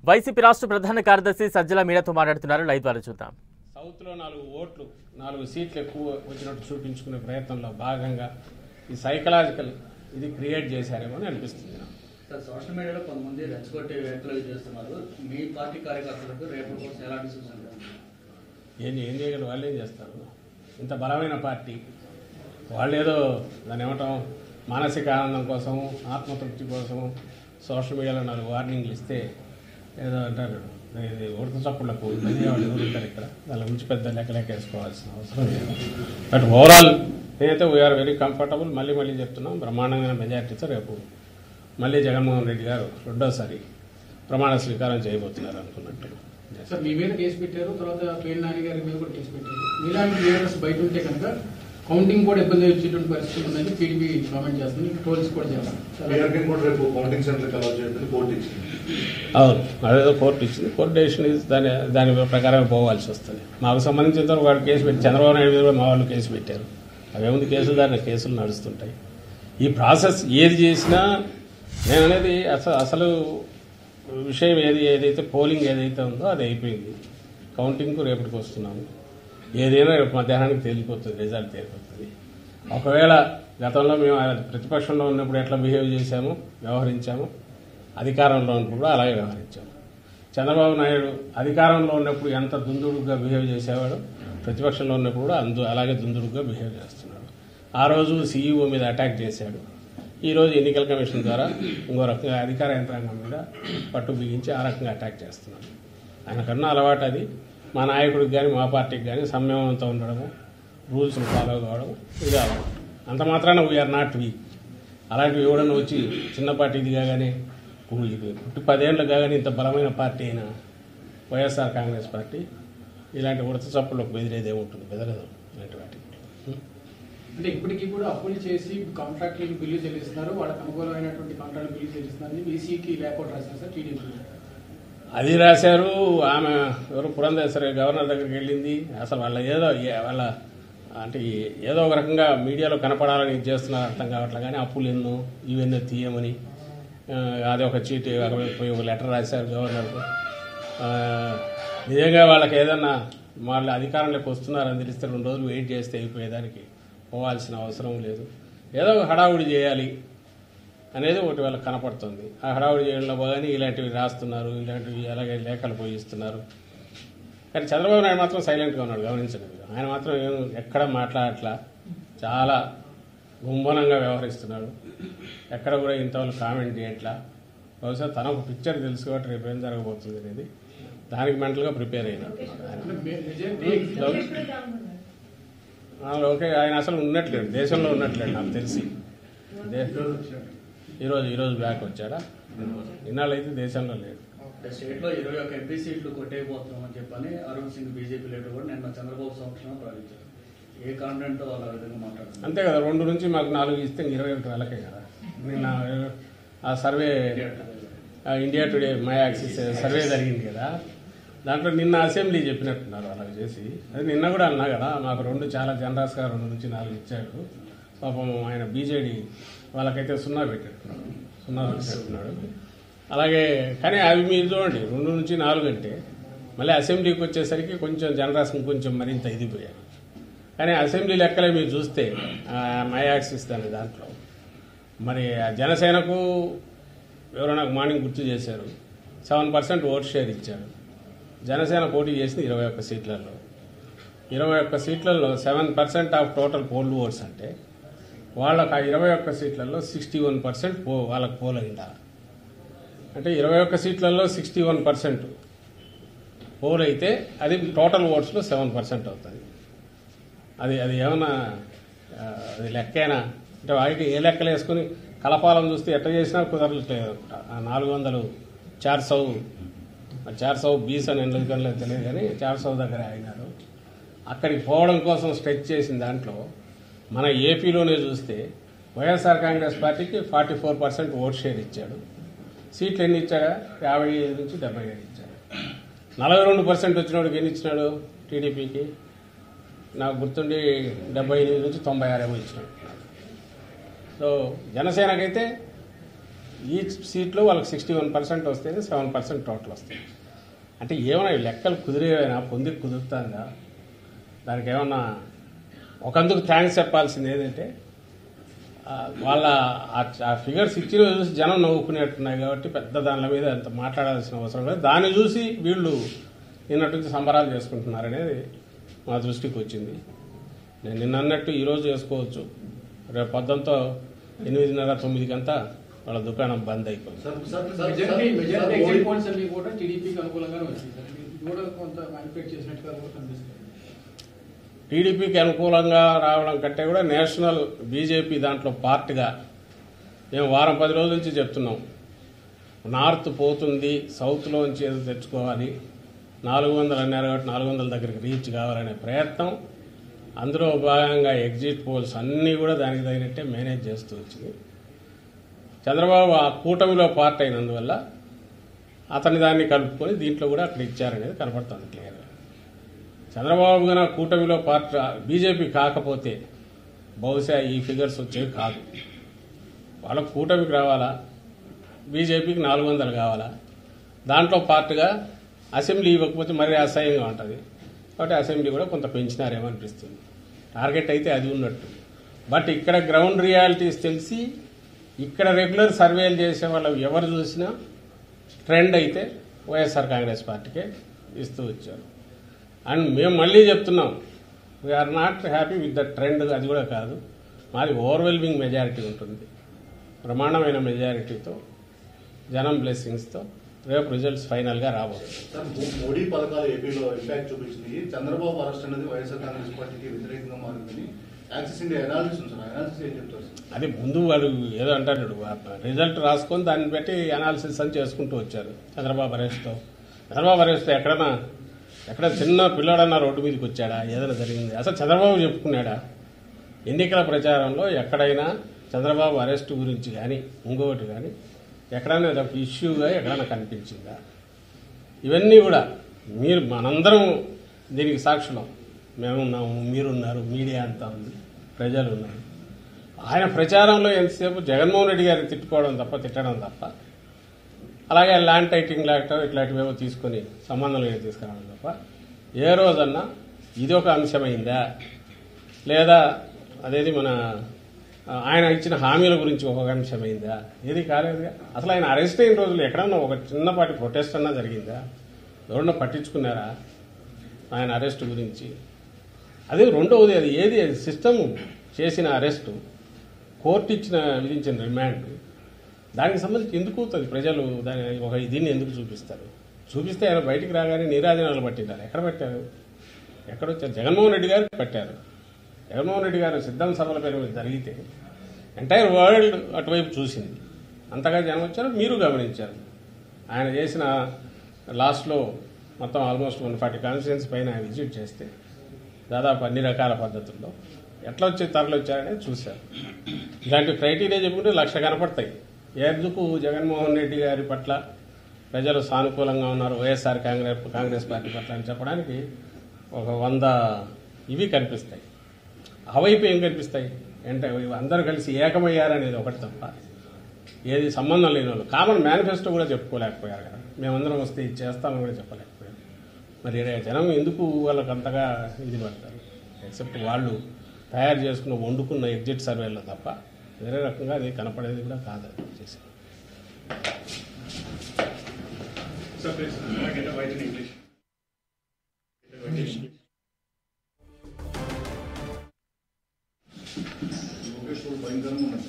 YCP రాష్ట్ర ప్రధాన కార్యదర్శి సజ్జల మీడియాతో మాట్లాడుతున్నారు. లైవ్ ద్వారా చూద్దాం. సౌత్ లో 4 ఓట్లు 4 సీట్లు ఎక్కువ వచ్చినట్టు చూపించుకునే ప్రయత్నంలో భాగంగా ఈ సైకలాజికల్ ఇది క్రియేట్ చేశారేమో అని అనిపిస్తుంది. సార్, సోషల్ మీడియాలో కొంతమంది రెచ్చగొట్టి వ్యాఖ్యలు చేస్తున్నారు. మీ పార్టీ కార్యకర్తలకు రేపు కోసం ఎలాంటి సూచనలు ఏం చేయగలరు? వాళ్ళు ఏం చేస్తారు? ఇంత బలమైన పార్టీ వాళ్ళు ఏదో దాన్ని ఏమంటాం మానసిక ఆనందం కోసం ఆత్మతృప్తి కోసం సోషల్ మీడియాలో 4 వార్నింగ్లు ఇస్తే ఏదో అంటారు ఉడత చప్పుళ్లకు ధన్యవాదాలు ఎదురుంటారు. ఇక్కడ దాని గురించి పెద్ద లెక్కలేకేసుకోవాల్సిన అవసరం లేదు. బట్ ఓవరాల్ నేనైతే వీఆర్ వెరీ కంఫర్టబుల్. మళ్ళీ చెప్తున్నాం, బ్రహ్మాండమైన మెజార్టీతో రేపు మళ్ళీ జగన్మోహన్ రెడ్డి గారు రెండోసారి ప్రమాణ స్వీకారం చేయబోతున్నారు అనుకున్నట్టు. సార్, మీ మీద కేసు పెట్టారు, తర్వాత పేరు నాని గారి మీద కూడా కేసు పెట్టారు. మీలాంటి లీడర్స్ బయట ఉంటే కనుక కౌంటింగ్ కూడా ఇబ్బంది వచ్చేటువంటి పరిస్థితి ఉందని టీడీపీ కామెంట్ చేస్తుంది, ట్రోల్స్ కూడా చేస్తారు. అవును, అదేదో కోర్టు ఇచ్చింది. కోర్టు డెసిషన్ దాని ప్రకారమే పోవాల్సి వస్తుంది. మాకు సంబంధించిన వాడు కేసు పెట్టి చంద్రబాబు నాయుడు మీద కూడా మా వాళ్ళు కేసు పెట్టారు. అవేముంది కేసులు, దాని కేసులు నడుస్తుంటాయి. ఈ ప్రాసెస్ ఏది చేసినా నేను అనేది అసలు విషయం ఏదైతే పోలింగ్ ఏదైతే ఉందో అది అయిపోయింది. కౌంటింగ్కు రేపటికి వస్తున్నాము. ఏదైనా రేపు మధ్యాహ్నానికి తేలిపోతుంది, రిజల్ట్ తేలిపోతుంది. ఒకవేళ గతంలో మేము ప్రతిపక్షంలో ఉన్నప్పుడు ఎట్లా బిహేవ్ చేశాము, వ్యవహరించాము, అధికారంలో ఉన్నప్పుడు కూడా అలాగే వ్యవహరించాము. చంద్రబాబు నాయుడు అధికారంలో ఉన్నప్పుడు ఎంత దుందుడుగా బిహేవ్ చేసేవాడు, ప్రతిపక్షంలో ఉన్నప్పుడు కూడా అలాగే దుందుడుగా బిహేవ్ చేస్తున్నాడు. ఆ రోజు సీఈఓ మీద అటాక్ చేశాడు. ఈరోజు ఎన్నికల కమిషన్ ద్వారా ఇంకో రకంగా అధికార యంత్రాంగం మీద పట్టు బిగించి ఆ రకంగా అటాక్ చేస్తున్నాడు. ఆయనకన్నా అలవాటు అది. మా నాయకుడికి కానీ మా పార్టీకి కానీ సంయమనంతో ఉండడము, రూల్స్ను ఫాలో కావడం ఇది అలవాటు. అంత మాత్రాన వీఆర్ నాట్ వీక్. అలాంటివి ఎవడన్నా వచ్చి చిన్న పార్టీది కాగానే పుట్టి 10 ఏళ్ళు కాగానే ఇంత బలమైన పార్టీ అయిన వైఎస్ఆర్ కాంగ్రెస్ పార్టీ ఇలాంటి ఉడత చప్పులకు బెదిరేదే ఉంటుంది, బెదరదు ఇలాంటి వాటికి. అంటే ఇప్పటికీ కూడా అప్పులు చేసి కాంట్రాక్టులకు బిల్లు చెల్లిస్తున్నారు, వాళ్ళకి అనుకూలమైనటువంటి కాంట్రాక్ట్ బిల్లు చెల్లిస్తున్నారు. వీసీకి లేకపోతే రాశారు సార్ టీడీపీ. అది రాశారు. ఆమె ఎవరు పురంధేశ్వరి గవర్నర్ దగ్గరికి వెళ్ళింది. అసలు వాళ్ళ అంటే ఏదో ఒక రకంగా మీడియాలో కనపడాలని చేస్తున్నారు, అర్థం కావట్లే. కానీ అప్పులు ఎన్నో ఇవన్నీ తీయమని అది ఒక చీటీ పోయి ఒక లెటర్ రాశారు గవర్నర్కు. నిజంగా వాళ్ళకి ఏదన్నా వాళ్ళు అధికారంలోకి వస్తున్నారని తెలిస్తే 2 రోజులు వెయిట్ చేస్తే అయిపోయేదానికి పోవాల్సిన అవసరం లేదు. ఏదో ఒక హడావుడి చేయాలి అనేది ఒకటి వాళ్ళకి కనపడుతుంది. ఆ హడావుడి చేయడంలో బాగానే ఇలాంటివి రాస్తున్నారు, ఇలాంటివి అలాగే లేఖలు పోయిస్తున్నారు. కానీ చంద్రబాబు నాయుడు మాత్రం సైలెంట్గా ఉన్నాడు, గమనించలేదు. ఆయన మాత్రం ఎక్కడ మాట్లాడట్లా, చాలా గుంభనంగా వ్యవహరిస్తున్నాడు. ఎక్కడ కూడా ఇంతవరకు కామెంట్ చేయట్లా. బహుశా తనకు పిక్చర్ తెలుసు కాబట్టి రేపు ఏం జరగబోతుంది అనేది దానికి మెంటల్గా ప్రిపేర్ అయినట్టున్నాడు ఆయన. ఓకే, ఆయన అసలు ఉన్నట్లేడు, దేశంలో ఉన్నట్లేడు నాకు తెలిసి. ఈరోజు బ్యాక్ వచ్చాడా? ఇన్నాళ్ళు అయితే దేశంలో లేడు. స్టేట్ లో 21 ఎంపీ సీట్లు కొట్టేయబోతున్నామని చెప్పని అరుణ్ సింగ్ బీజేపీ లీడర్ కూడా నిన్న చంద్రబాబు సమక్షంలో ప్రకటించారు. ఏ కాన్ఫిడెంట్ తో వాళ్ళ విధంగా మాట్లాడుతున్నారు? అంతే కదా, 2 నుంచి మాకు 4 ఇస్తే 21 వాళ్ళకే కదా. నిన్న ఆ survey India today my axis survey జరిగింది కదా, దాంట్లో నిన్న అసెంబ్లీ చెప్పినట్టున్నారు అలాగ చేసి. అది నిన్న కూడా అన్నా కదా, మాకు 2 చాలా జనరస్గా 2 నుంచి 4 ఇచ్చాడు. పాపం ఆయన బీజేడీ వాళ్ళకైతే 0 పెట్టేట్టున్నాడు. అలాగే కానీ అవి మీరు చూడండి, 2 నుంచి 4 అంటే మళ్ళీ అసెంబ్లీకి వచ్చేసరికి కొంచెం జనరస్ కొంచెం మరింత ఇదిపోయారు. కానీ అసెంబ్లీ లెక్కలే మీరు చూస్తే మై యాక్సిస్ అనే దాంట్లో మరి జనసేనకు ఎవరో నాకు మార్నింగ్ గుర్తు చేశారు, 7% ఓట్ షేర్ ఇచ్చాడు. జనసేన పోటీ చేసింది 21 సీట్లలో. 21 సీట్లలో 7% ఆఫ్ టోటల్ పోల్ ఓట్స్ అంటే వాళ్ళకి ఆ 21 సీట్లలో 61% వాళ్ళకి పోల్ అయిందా అంటే 21 సీట్లలో 61% పోల్ అయితే అది టోటల్ ఓట్స్లో 7% అవుతుంది. అది ఏమన్నా అది లెక్కేనా అంటే వాటికి ఏ లెక్కలు వేసుకుని కలపాలను చూస్తే ఎట్లా చేసినా కుదరట్లేదు. 400 420 అని ఎందుకనో తెలియదు కానీ 400 దగ్గర అయినారు. అక్కడికి పోవడం కోసం స్ట్రెచ్ చేసిన దాంట్లో మన ఏపీలోనే చూస్తే వైఎస్ఆర్ కాంగ్రెస్ పార్టీకి 44% ఓట్ షేర్ ఇచ్చాడు. సీట్లు ఎన్ని ఇచ్చాడా? 55 నుంచి 77 ఇచ్చాడు. 42% వచ్చినోడికి ఎన్ని ఇచ్చినాడు? టీడీపీకి నాకు గుర్తుండి 78 నుంచి 96 ఏమో ఇచ్చినాడు. సో జనసేనకైతే ఈ సీట్లో వాళ్ళకి 61% వస్తేనే 7% టోటల్ వస్తాయి. అంటే ఏమైనా లెక్కలు కుదిరేవైనా పొందికి కుదురుతుందా? దానికి ఏమన్నా ఒకందుకు థ్యాంక్స్ చెప్పాల్సింది ఏంటంటే వాళ్ళ ఆ ఫిగర్స్ ఇచ్చిన చూసి జనం నవ్వుకునేట్టున్నాయి కాబట్టి పెద్ద దానిల మీద అంత మాట్లాడాల్సిన అవసరం లేదు. దాన్ని చూసి వీళ్ళు నిన్నటి నుంచి సంబరాలు చేసుకుంటున్నారనేది మా దృష్టికి వచ్చింది. నేను నిన్న అన్నట్టు ఈరోజు చేసుకోవచ్చు, రేపు పొద్దుంతో 8:30-9 వాళ్ళ దుకాణం బంద్ అయిపోయింది. మెజారిటీ ఎగ్జిట్ పోల్స్ అన్ని కూడా టీడీపీకి అనుకూలంగానే వచ్చింది సార్. ఇది కూడా కొంత మ్యానిపులేట్ చేసినట్టుగా కూడా కనిపిస్తుంది. టీడీపీకి అనుకూలంగా రావడం కంటే కూడా నేషనల్ బీజేపీ దాంట్లో పార్ట్గా మేము వారం 10 రోజుల నుంచి చెప్తున్నాం. నార్త్ పోతుంది, సౌత్లోంచి ఏదో తెచ్చుకోవాలి, 400 అన్నారు కాబట్టి 400 దగ్గరికి రీచ్ కావాలనే ప్రయత్నం. అందులో భాగంగా ఎగ్జిట్ పోల్స్ అన్నీ కూడా దానికి తగినట్టే మేనేజ్ చేస్తూ వచ్చింది. చంద్రబాబు ఆ కూటమిలో పార్ట్ అయినందువల్ల అతని దాన్ని కలుపుకొని దీంట్లో కూడా అక్కడ ఇచ్చారనేది కనపడుతుంది క్లియర్గా. చంద్రబాబు గారు కూటమిలో పార్ట్ బీజేపీ కాకపోతే బహుశా ఈ ఫిగర్స్ వచ్చేవి కాదు. వాళ్ళకు కూటమికి రావాలా, బీజేపీకి 400 కావాలా, దాంట్లో పార్ట్గా అసెంబ్లీ ఇవ్వకపోతే మరీ అసహ్యంగా ఉంటుంది కాబట్టి అసెంబ్లీ కూడా కొంత పెంచినారేమో అనిపిస్తుంది. టార్గెట్ అయితే అది ఉన్నట్టు. బట్ ఇక్కడ గ్రౌండ్ రియాలిటీస్ తెలిసి ఇక్కడ రెగ్యులర్ సర్వేలు చేసే వాళ్ళు ఎవరు చూసినా ట్రెండ్ అయితే వైఎస్ఆర్ కాంగ్రెస్ పార్టీకే ఇస్తూ వచ్చారు. అండ్ మేము మళ్ళీ చెప్తున్నాం, we're not happy with the trend. అది కూడా కాదు, మాది ఓవర్వెల్మింగ్ మెజారిటీ ఉంటుంది, బ్రహ్మాండమైన మెజారిటీతో, జనం బ్లెస్సింగ్స్తో రేపు రిజల్ట్స్ ఫైనల్గా రాబోతుంది. సార్, మోడీ పథకాలు ఏపీలో ఇంపాక్ట్ చూపించింది. చంద్రబాబు అరెస్ట్ అనేది వైఎస్ఆర్ కాంగ్రెస్ పార్టీకి వ్యతిరేకంగా మారిందని యాక్సిస్ ఇండియా అనాలిసిస్ ఉంది సార్. అనాలిసిస్ ఏం చెప్తారు సార్? అది ముందు వాడు ఏదో అంటాడు, రిజల్ట్ రాసుకొని దాన్ని బట్టి అనాలిసిస్ అని చేసుకుంటూ వచ్చారు. చంద్రబాబు అరెస్ట్తో ఎక్కడ చిన్న పిల్లాడన్నా రోడ్డు మీదకి వచ్చాడా? ఏదైనా జరిగింది? అసలు చంద్రబాబు చెప్పుకున్నాడా? ఎన్నికల ప్రచారంలో ఎక్కడైనా చంద్రబాబు అరెస్టు గురించి కానీ ఇంకొకటి కానీ ఎక్కడైనా ఒక ఇష్యూగా ఎక్కడైనా కనిపించిందా? ఇవన్నీ కూడా మనందరం దీనికి సాక్షులం. మేమున్నాము, మీరున్నారు, మీడియా అంతా ఉంది, ప్రజలు ఉన్నారు. ఆయన ప్రచారంలో ఎంతసేపు జగన్మోహన్ రెడ్డి గారిని తిట్టడం తప్ప అలాగే ల్యాండ్ టైటింగ్ యాక్ట్ ఇట్లాంటివేవో తీసుకొని సంబంధం లేని తీసుకురావడం తప్ప ఏ రోజన్నా ఇది ఒక అంశమైందా? లేదా అదేది ఆయన ఇచ్చిన హామీల గురించి ఒక అంశమైందా? ఏది కాలేదుగా. అసలు ఆయన అరెస్ట్ అయిన రోజులు ఎక్కడన్నా ఒక చిన్నపాటి ప్రొటెస్ట్ అన్నా జరిగిందా? ఎవరన్నా పట్టించుకున్నారా ఆయన అరెస్ట్ గురించి? అదే రెండవది, అది సిస్టమ్ చేసిన అరెస్టు, కోర్టు విధించిన రిమాండ్, దానికి సంబంధించి ఎందుకు అవుతుంది? ప్రజలు దీన్ని ఎందుకు చూపిస్తే ఆయన బయటికి రాగానే నీరాజనాలు పట్టిండారు. ఎక్కడ పెట్టారు? ఎక్కడొచ్చారు? జగన్మోహన్ రెడ్డి గారు పెట్టారు. జగన్మోహన్ రెడ్డి గారు సిద్ధం సభల పేరు మీద జరిగితే ఎంటైర్ వరల్డ్ అటువైపు చూసింది. అంతగా జనం వచ్చారు, మీరు గమనించారు. ఆయన చేసిన లాస్ట్లో మొత్తం ఆల్మోస్ట్ 140 కాన్స్టిట్యుయెన్సీ పైన విజిట్ చేస్తే దాదాపు అన్ని రకాల పద్ధతుల్లో ఎట్లా తరలి వచ్చారనేది చూశారు. ఇలాంటి క్రైటీరియా చెప్పుకుంటే 1,00,000 కనపడతాయి. ఎందుకు జగన్మోహన్ రెడ్డి గారి పట్ల ప్రజలు సానుకూలంగా ఉన్నారు, వైఎస్ఆర్ కాంగ్రెస్ పార్టీ పట్ల అని చెప్పడానికి ఒక 100 ఇవి కనిపిస్తాయి. అవైపు ఏం కనిపిస్తాయి అంటే అందరూ కలిసి ఏకమయ్యారనేది ఒకటి తప్ప ఏది సంబంధం లేని వాళ్ళు కామన్ మేనిఫెస్టో కూడా చెప్పుకోలేకపోయారు కదా. మేమందరం వస్తే ఇది చేస్తామని కూడా చెప్పలేకపోయారు. మరి జనం ఎందుకు వాళ్ళకి అంతగా ఇది పడతారు? ఎక్సెప్ట్ వాళ్ళు తయారు చేసుకున్న వండుకున్న ఎగ్జిట్ సర్వేలో తప్ప వేరే రకంగా అది కనపడేది కూడా కాదు. చేసి భయంకరంగా ఉన్నది.